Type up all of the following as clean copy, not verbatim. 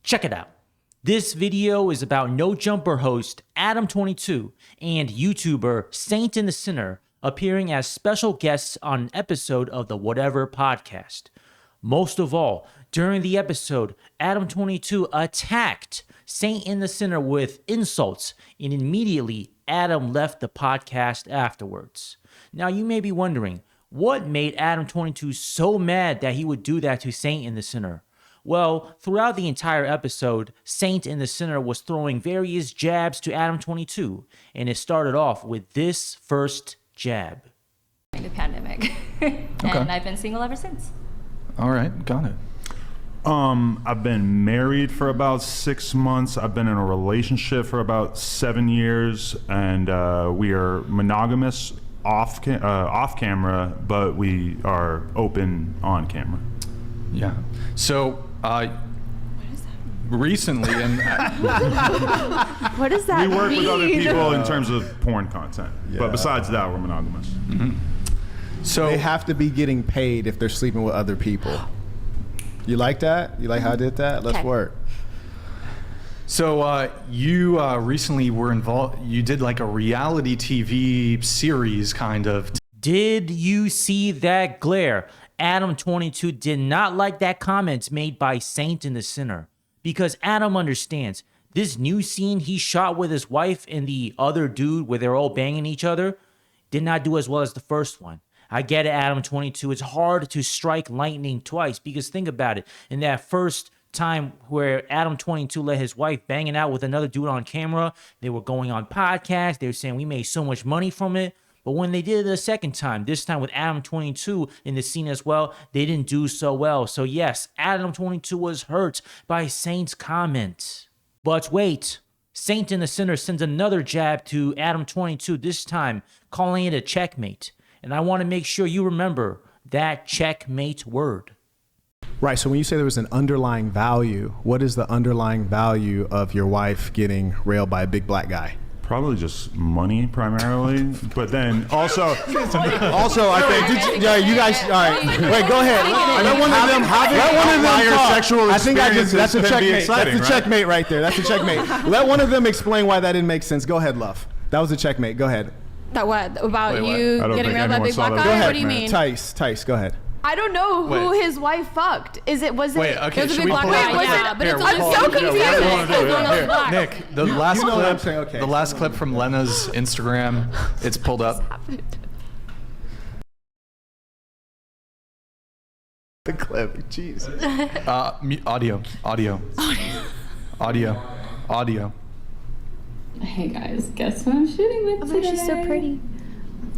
Check it out. This video is about No Jumper host Adam22 and YouTuber Saint and the Sinner appearing as special guests on an episode of the Whatever podcast. Most of all, during the episode, Adam22 attacked Saint and the Sinner with insults, and immediately Adam left the podcast afterwards. Now you may be wondering, what made Adam22 so mad that he would do that to Saint and the Sinner? Well, throughout the entire episode, Saint and the Sinner was throwing various jabs to Adam22, and it started off with this first jab. The pandemic, and I've been single ever since. All right, got it. I've been married for about 6 months. I've been in a relationship for about 7 years, and we are monogamous off camera, but we are open on camera. Yeah. So, recently, and What does that mean? We work with other people in terms of porn content, but besides that, we're monogamous. so They have to be getting paid if they're sleeping with other people. You like that? You like how I did that? Let's work. So you recently were involved. You did like a reality TV series, kind of. Did you see that glare? Adam22 did not like that comment made by Saint and the Sinner, because Adam understands this new scene he shot with his wife and the other dude where they're all banging each other did not do as well as the first one. I get it, Adam22. It's hard to strike lightning twice, because think about it. In that first time where Adam22 let his wife banging out with another dude on camera, they were going on podcasts. They were saying we made so much money from it. But when they did it the second time, this time with Adam22 in the scene as well, they didn't do so well. So yes, Adam22 was hurt by Saint's comment. But wait, Saint and the Sinner sends another jab to Adam22, this time calling it a checkmate. And I want to make sure you remember that checkmate word. Right, so when you say there was an underlying value, what is the underlying value of your wife getting railed by a big black guy? Probably just money primarily, but then also I think you guys, all right, wait, go ahead. Let one of them talk. sexual I think that's a can be checkmate. exciting, That's a right? checkmate right there. That's a checkmate. Let one of them explain why that didn't make sense. Go ahead, love. That was a checkmate. Go ahead. That what? About Wait, what? you I don't getting think railed by anyone big saw black that. Go guy? ahead. What do you mean? Tice, go ahead. I don't know who Wait. his wife fucked. Was it? Wait, okay, It was a should big we black pull guy. it? Was Yeah, it? but it's I'm all- so Yeah, confused. Here, Nick, the last You know what I'm clip, saying? Okay. the last clip from Lena's Instagram, it's pulled up. The clip, jeez. Audio. Hey guys, guess who I'm shooting with today? She's so pretty.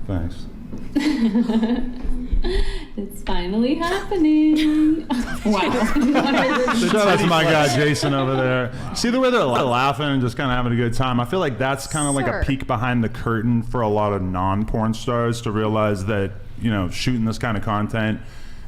Thanks. It's finally happening. Wow. Shout out to my guy Jason over there. See the way they're laughing and just kind of having a good time. I feel like that's kind of like a peek behind the curtain for a lot of non-porn stars to realize that, you know, shooting this kind of content,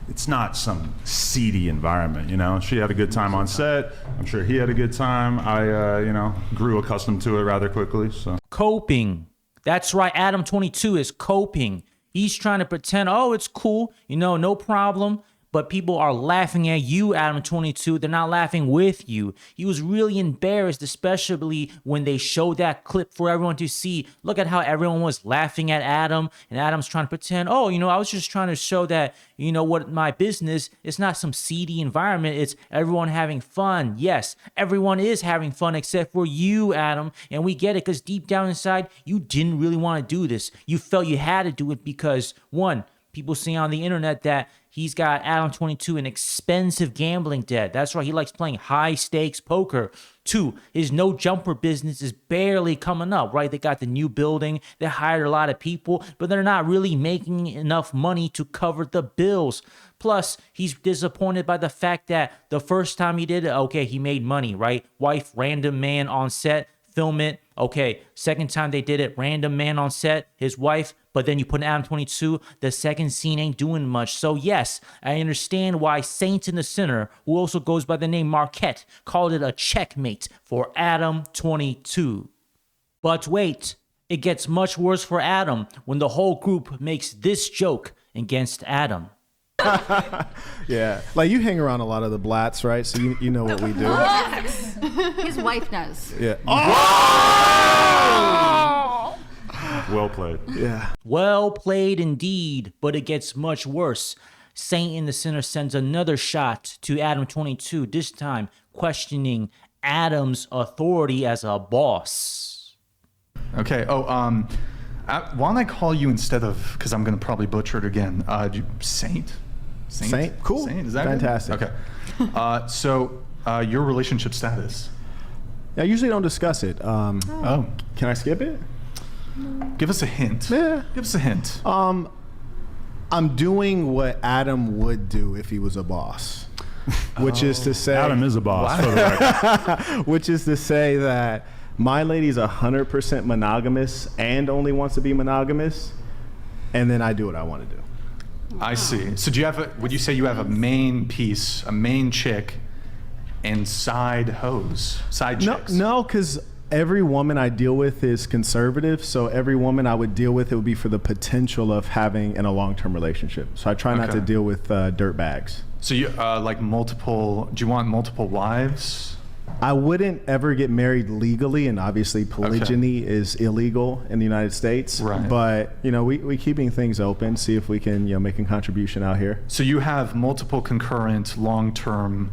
it's not some seedy environment, you know. She had a good time on set. I'm sure he had a good time. I, grew accustomed to it rather quickly. So Coping. That's right, Adam22 is coping. He's trying to pretend, oh, it's cool, no problem. But people are laughing at you, Adam22. They're not laughing with you. He was really embarrassed, especially when they showed that clip for everyone to see. Look at how everyone was laughing at Adam, and Adam's trying to pretend, oh, I was just trying to show that, what my business, it's not some seedy environment. It's everyone having fun. Yes, everyone is having fun except for you, Adam. And we get it because deep down inside, you didn't really want to do this. You felt you had to do it because, one, people see on the internet that he's got Adam22 an expensive gambling debt. That's right, he likes playing high stakes poker. 2, his no jumper business is barely coming up, right? They got the new building, they hired a lot of people, but they're not really making enough money to cover the bills. Plus, he's disappointed by the fact that the first time he did it, okay, he made money, right? Wife, random man on set, film it. Okay, second time they did it, random man on set, his wife, but then you put an Adam22, the second scene ain't doing much. So yes, I understand why Saint and the Sinner, who also goes by the name Marquette, called it a checkmate for Adam22. But wait, it gets much worse for Adam when the whole group makes this joke against Adam. Yeah. Like you hang around a lot of the blats, right? So you know what we do. His wife knows. Yeah. Well played. Yeah. Well played indeed, but it gets much worse. Saint in the Center sends another shot to Adam22, this time questioning Adam's authority as a boss. Okay. Oh, why don't I call you instead of, because I'm going to probably butcher it again, Saint? Saint? Cool. Saint, is that fantastic? Good? Okay. So your relationship status? I usually don't discuss it. Oh. Can I skip it? Give us a hint. Yeah. Give us a hint. I'm doing what Adam would do if he was a boss, which is to say, Adam is a boss. For the record. which is to say that my lady's 100% monogamous and only wants to be monogamous, and then I do what I want to do. I see. So do you have would you say you have a main piece, a main chick, and side hoes, side chicks? No, because every woman I deal with is conservative, so every woman I would deal with, it would be for the potential of having in a long-term relationship. So I try not to deal with dirt bags. So you like multiple? Do you want multiple wives? I wouldn't ever get married legally, and obviously polygyny is illegal in the United States. Right. But we keeping things open, see if we can make a contribution out here. So you have multiple concurrent, long-term,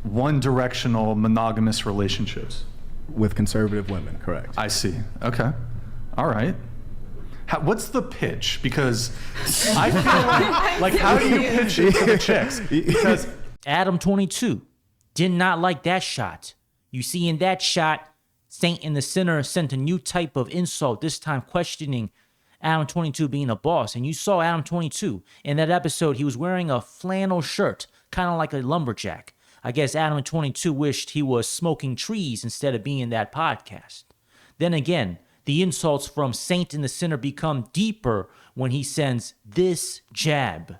one-directional monogamous relationships. With conservative women, correct. I see. Okay. All right. What's the pitch? Because I feel like how do you pitch it to the chicks? Because Adam22 did not like that shot. You see, in that shot, Saint in the Center sent a new type of insult, this time questioning Adam22 being a boss. And you saw Adam22 in that episode. He was wearing a flannel shirt, kind of like a lumberjack. I guess Adam22 wished he was smoking trees instead of being that podcast. Then again, the insults from Saint in the Center become deeper when he sends this jab.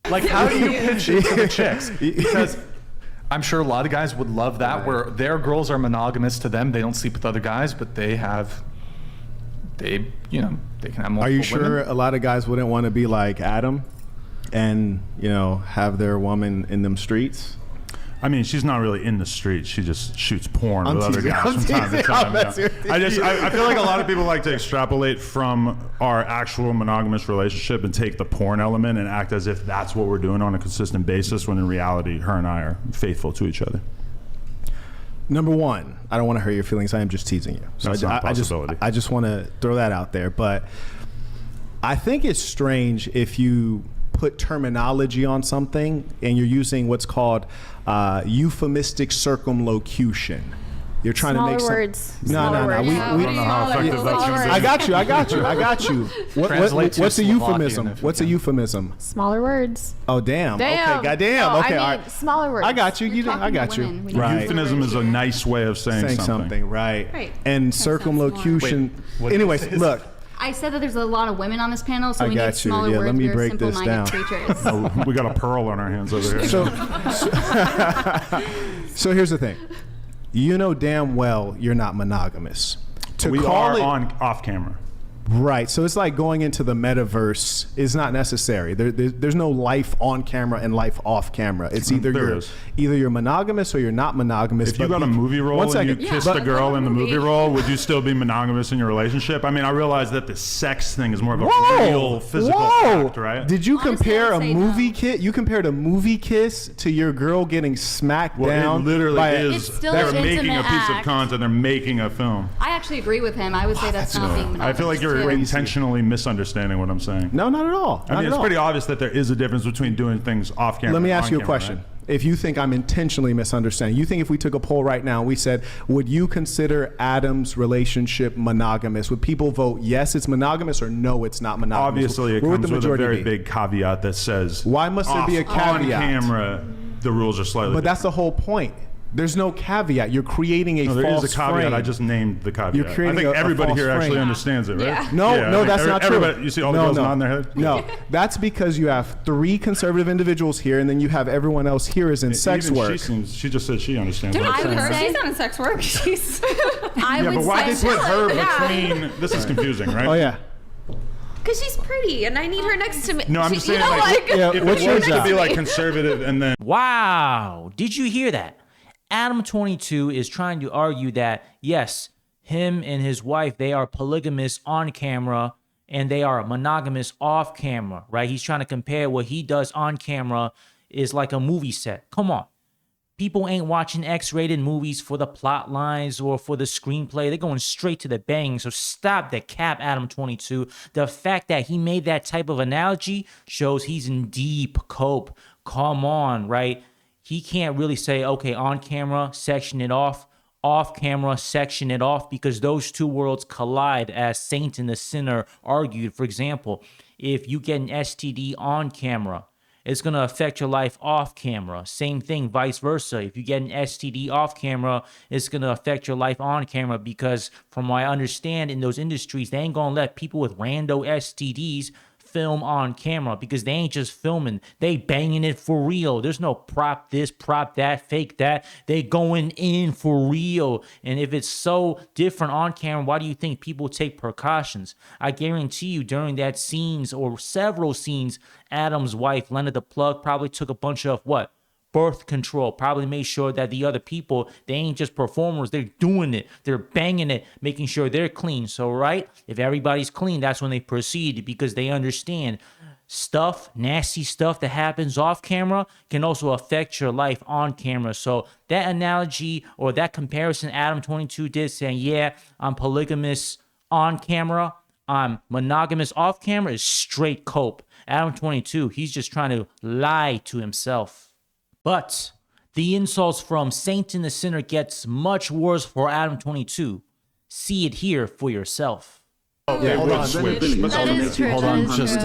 like, how do you pitch it to the chicks? Because I'm sure a lot of guys would love that, where their girls are monogamous to them. They don't sleep with other guys, but they can have multiple Are you sure women. a lot of guys wouldn't want to be like Adam and, have their woman in them streets? I mean, she's not really in the street. She just shoots porn I'm with other teasing, guys I'm from time to teasing, time. I'm yeah. messing with you. I feel like a lot of people like to extrapolate from our actual monogamous relationship and take the porn element and act as if that's what we're doing on a consistent basis, when in reality, her and I are faithful to each other. Number one, I don't want to hurt your feelings. I am just teasing you. So That's not a possibility. I just want to throw that out there. But I think it's strange if you put terminology on something and you're using what's called euphemistic circumlocution. You're trying Smaller to make words. No. I don't know how effective that's going to be. I got you. Translate to What's a Slovakian euphemism? if you What's a can. euphemism? Smaller words. Oh, damn. Damn. Okay, goddamn. No, Okay, I all mean, right. smaller words. I got you. I got you. women. We need Right. Euphemism is a nice way of saying something. Right. Right. And That sounds circumlocution. Wait, what did you Anyways, say? look. I said that there's a lot of women on this panel, so I we need got you. smaller Yeah, words. let me We're break this simple-minded down. creatures. Oh, we got a pearl on our hands over here. So here's the thing. You know damn well you're not monogamous. To we call are it on off camera. right, so it's like going into the metaverse is not necessary. There's no life on camera and life off camera. It's either There is. you're monogamous or you're not monogamous. If you but got a movie role one and second. you kissed But- the girl in the movie role, would you still be monogamous in your relationship? I mean, I realize that the sex thing is more of a real physical fact, right? Did you Honestly, compare I a would say movie no. kiss? You compared a movie kiss to your girl getting smacked Well, down? it literally by a- is. It's still They're an making a intimate piece of act. content. They're making a film. I actually agree with him. I would say that's not being monogamous. I feel like you're too. intentionally misunderstanding what I'm saying. No, not at all. I Not mean, at it's all. pretty obvious that there is a difference between doing things off camera. Let me and ask on you a camera, question. right? If you think I'm intentionally misunderstanding, you think if we took a poll right now and we said, would you consider Adam's relationship monogamous? Would people vote yes, it's monogamous, or no, it's not monogamous? Obviously, it Where would comes the with a majority very be? big caveat that says Why must there be a on caveat? camera, the rules are slightly But that's the whole point. There's no caveat. You're creating a No, there false is a caveat. frame. I just named the caveat. You're creating I think a everybody false here actually frame. understands it, right? Yeah. No, Yeah, I no, think that's not true. everybody- You see all the girls nodding their head? No, that's because you have 3 conservative individuals here, and then you have everyone else here is in sex Even work. She just said she understands what I'm I saying. would say She's not in sex work. She's. I Yeah, would but why say they put her between? This is confusing, right? Oh yeah. Because she's pretty, and I need her next to me. No, I'm just saying, if what's it your was to job? be like conservative and then Wow. Did you hear that? Adam22 is trying to argue that, yes, him and his wife, they are polygamous on camera and they are monogamous off camera, right? He's trying to compare what he does on camera is like a movie set. Come on. People ain't watching X-rated movies for the plot lines or for the screenplay. They're going straight to the bang. So stop the cap, Adam22. The fact that he made that type of analogy shows he's in deep cope. Come on, right? He can't really say, okay, on camera, section it off camera, section it off, because those two worlds collide, as Saint and the Sinner argued. For example, if you get an STD on camera, it's going to affect your life off camera. Same thing, vice versa. If you get an STD off camera, it's going to affect your life on camera, because from what I understand in those industries, they ain't going to let people with rando STDs film on camera, because they ain't just filming, they banging it for real. There's no prop this, prop that, fake that. They going in for real. And if it's so different on camera, why do you think people take precautions? I guarantee you during that scenes or several scenes, Adam's wife, Lena the Plug, probably took a bunch of what? Birth control. Probably made sure that the other people, they ain't just performers, they're doing it, they're banging it, making sure they're clean. So right, if everybody's clean, that's when they proceed, because they understand stuff, nasty stuff that happens off camera can also affect your life on camera. So that analogy or that comparison Adam22 did, saying, yeah, I'm polygamous on camera, I'm monogamous off camera, is straight cope. Adam22, he's just trying to lie to himself. But the insults from Saint and the Sinner gets much worse for Adam22. See it here for yourself. Hold on, just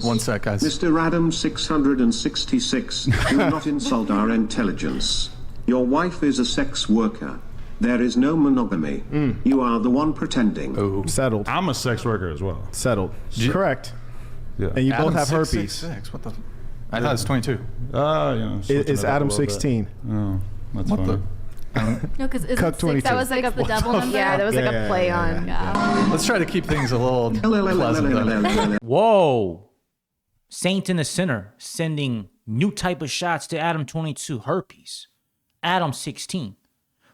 one sec, guys. Mr. Adam 666, do not insult our intelligence. Your wife is a sex worker. There is no monogamy. You are the one pretending. Oh, settled. I'm a sex worker as well. Settled. Correct. Yeah. And you Adam both have herpes. 666, what the? I thought it's 22. It's Adam 16. Oh, that's What funny. No, because Cuck 22. that was like the devil number. Yeah, there was like a play on. Let's try to keep things a little pleasant. Whoa. Saint and the Sinner sending new type of shots to Adam22, herpes. Adam 16.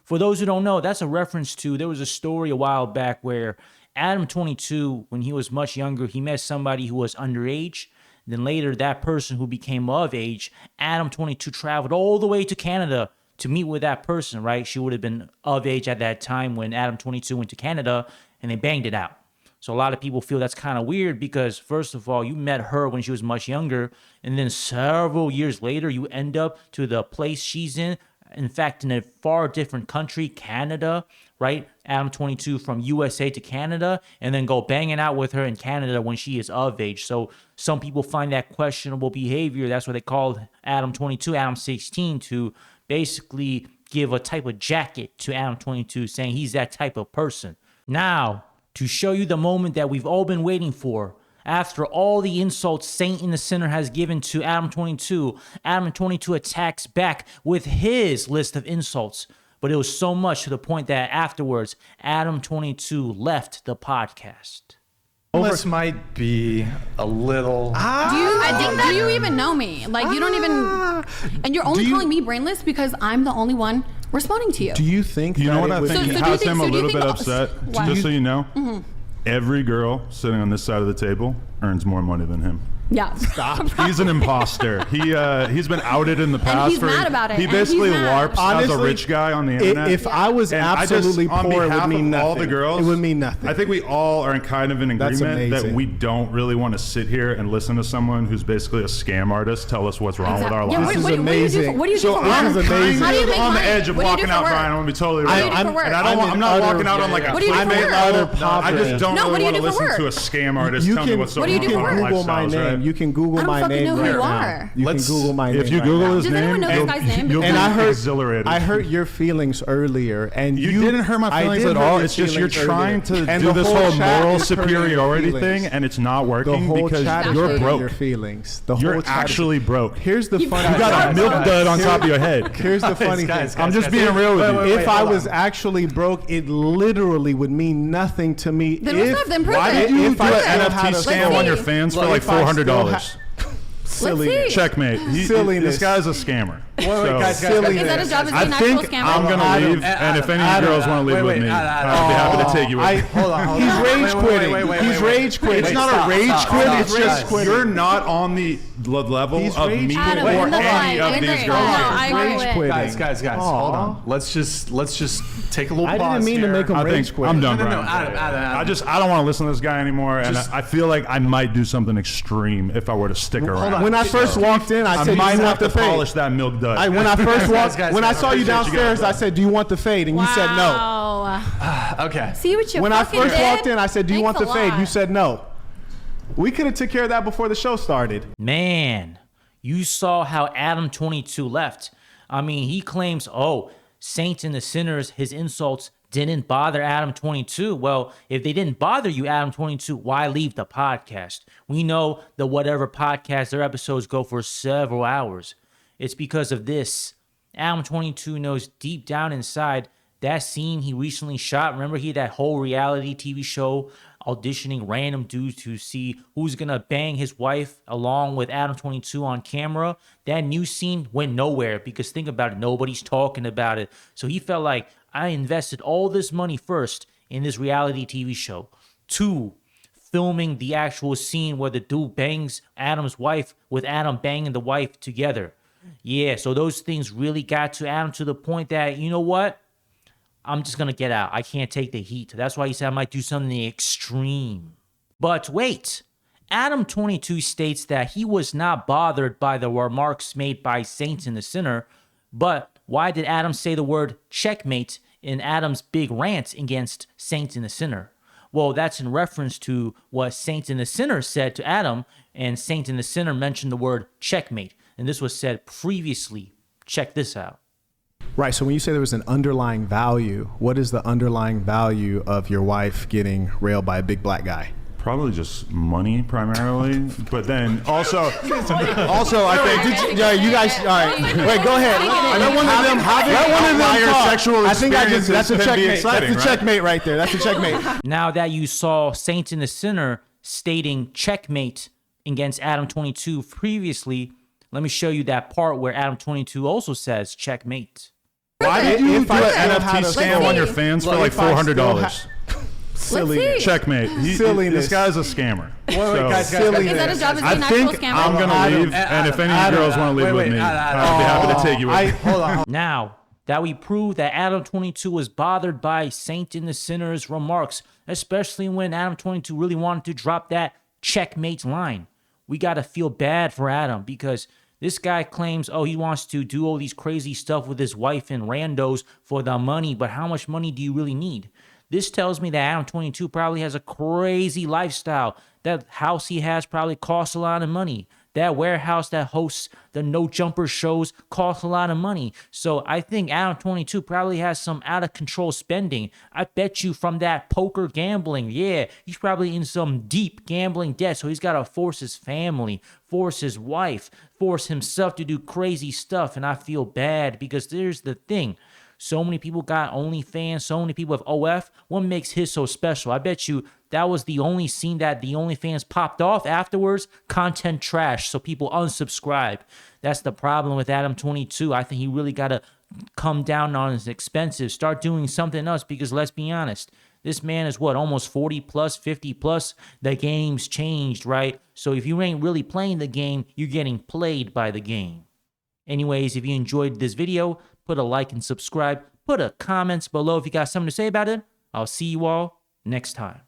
For those who don't know, that's a reference to, there was a story a while back where Adam22, when he was much younger, he met somebody who was underage. Then later, that person who became of age, Adam22 traveled all the way to Canada to meet with that person, right? She would have been of age at that time when Adam22 went to Canada, and they banged it out. So a lot of people feel that's kind of weird because, first of all, you met her when she was much younger, and then several years later, you end up to the place she's in fact, in a far different country, Canada, right? Adam22 from USA to Canada, and then go banging out with her in Canada when she is of age. So some people find that questionable behavior. That's what they called Adam22, Adam 16, to basically give a type of jacket to Adam22, saying he's that type of person. Now, to show you the moment that we've all been waiting for, after all the insults Saint and the Sinner has given to Adam22, Adam22 attacks back with his list of insults. But it was so much to the point that afterwards, Adam22 left the podcast. This might be a little... Do you even know me? Like, you don't even... And you're only calling me brainless because I'm the only one responding to you. Do you think You know what I would think be- has him a little bit upset? Why? Just so you know, every girl sitting on this side of the table earns more money than him. Yeah. He's an imposter. He's been outed in the past. he's mad about it, He and basically he's mad. LARPs as a Honestly, rich guy on the internet. If I was And I just, absolutely on poor, it behalf would mean of nothing. all the girls, It would mean nothing. I think we all are kind of in That's agreement that amazing. we don't really want to sit here and listen to someone who's basically a scam artist tell us what's wrong with our Yeah, lives. This is amazing. What do you do So for work? I'm This is kind amazing. How do you of make on the money? edge of What do you do walking for out, work? Brian. I'm gonna be totally real. What do you do for work? And I'm not walking out on like a What do you do I for made work? utter What I just don't No, what really do you want to do for listen to a work? scam artist You tell me can- what's so What do you wrong do with for our work? Google my lifestyles, name. name. You can Google I don't my fucking name know who right you now. are. You can Let's- Google my name. If you right Google now. his Does name, anyone know this guy's name? you'll And be I heard- exhilarated. I hurt your feelings earlier, and You didn't hurt my I feelings did at hurt all. your It's just you're feelings trying earlier. to And do the this whole whole chat moral is hurting your superiority feelings. thing, and it's not The working whole because chat is you're hurting broke. your feelings. The You're whole chat is- actually broke. Here's the funny. You got a milk dud on top of your head. Here's the funny Guys, thing. I'm just being real with you. If I was actually broke, it literally would mean nothing to me. Then what's up? Then prove Why it. did you If do I an still NFT had a scam soul. on your fans for Look, like if I still $400? Silliness. see. Checkmate. Silliness. This guy's a scammer. guys, silliness. Is that his job as I being an actual think scammer? I'm gonna Adam, leave, and if any Adam, girls want to live wait, with me, Adam, I'd be happy to take you with me. Hold on. He's rage quitting. He's rage quitting. It's not stop, a rage stop, quit. stop, It's stop, just guys. you're not on the level He's of rage me Adam, or in the any fight, of in these the girls. fight. here. I Rage quit. quitting. Guys, hold on. Let's just take a little I pause didn't mean to here. make him I rage think quit. I'm done, No, Brian. Adam. I don't want to listen to this guy anymore, and Just- I feel like I might do something extreme if I were to stick around. on. When I first walked in, I I said, might "Do you have want to the polish fade?" that milk dud. When I first walked, guys, when I guys, saw you appreciate you guys, downstairs, bro. I said, "Do you want the fade?" And you said no. Wow. Okay. See what you When I fucking first did? walked in, I said, "Do you want Thanks the a fade?" lot. You said no. We could have took care of that before the show started. Man, you saw how Adam22 left. I mean, he claims, oh, saints and the sinners, his insults didn't bother Adam22. Well, if they didn't bother you, Adam22, why leave the podcast? We know that whatever podcast, their episodes go for several hours. It's because of this. Adam22 knows deep down inside that scene he recently shot. Remember, he had that whole reality TV show auditioning random dudes to see who's gonna bang his wife along with Adam22 on camera. That new scene went nowhere because think about it, nobody's talking about it. So he felt like, I invested all this money first in this reality TV show. 2, filming the actual scene where the dude bangs Adam's wife with Adam banging the wife together. Yeah, so those things really got to Adam to the point that, you know what? I'm just going to get out. I can't take the heat. That's why he said I might do something extreme. But wait, Adam22 states that he was not bothered by the remarks made by Saints and the Sinner, but why did Adam say the word checkmate in Adam's big rant against Saints and the Sinner? Well, that's in reference to what Saints and the Sinner said to Adam, and Saints and the Sinner mentioned the word checkmate, and this was said previously. Check this out. Right. So when you say there was an underlying value, what is the underlying value of your wife getting railed by a big black guy? Probably just money primarily, but then also I think Yeah, you guys. All right. Wait, go ahead. Let one of them. Let one of them outlier talk. sexual I think I just. That's a experiences can be checkmate. exciting, That's a right? checkmate right there. That's a checkmate. Now that you saw Saints and the Sinner stating checkmate against Adam22 previously, let me show you that part where Adam22 also says checkmate. Why did you If do I an still NFT had a scam soul. on your fans for Look, like if I still $400? Silliness. Checkmate. Silliness. This guy's a scammer. guys, Silliness. Is that his job as I being an actual think scammer? I'm gonna leave, and if any girls want to live with me, I'd be happy to take you with me. Hold on. Now that we prove that Adam22 was bothered by Saint and the Sinner's remarks, especially when Adam22 really wanted to drop that checkmate line, we got to feel bad for Adam because this guy claims, oh, he wants to do all these crazy stuff with his wife and randos for the money, but how much money do you really need? This tells me that Adam22 probably has a crazy lifestyle. That house he has probably costs a lot of money. That warehouse that hosts the No Jumper shows costs a lot of money. So I think Adam22 probably has some out of control spending. I bet you from that poker gambling, yeah, he's probably in some deep gambling debt. So he's got to force his family, force his wife, force himself to do crazy stuff. And I feel bad because there's the thing. So many people got OnlyFans. So many people have OF. What makes his so special? I bet you that was the only scene that the OnlyFans popped off afterwards. Content trash. So people unsubscribe. That's the problem with Adam22. I think he really got to come down on his expenses. Start doing something else because let's be honest. This man is what, almost 40 plus, 50 plus? The game's changed, right? So if you ain't really playing the game, you're getting played by the game. Anyways, if you enjoyed this video, put a like and subscribe. Put a comments below if you got something to say about it. I'll see you all next time.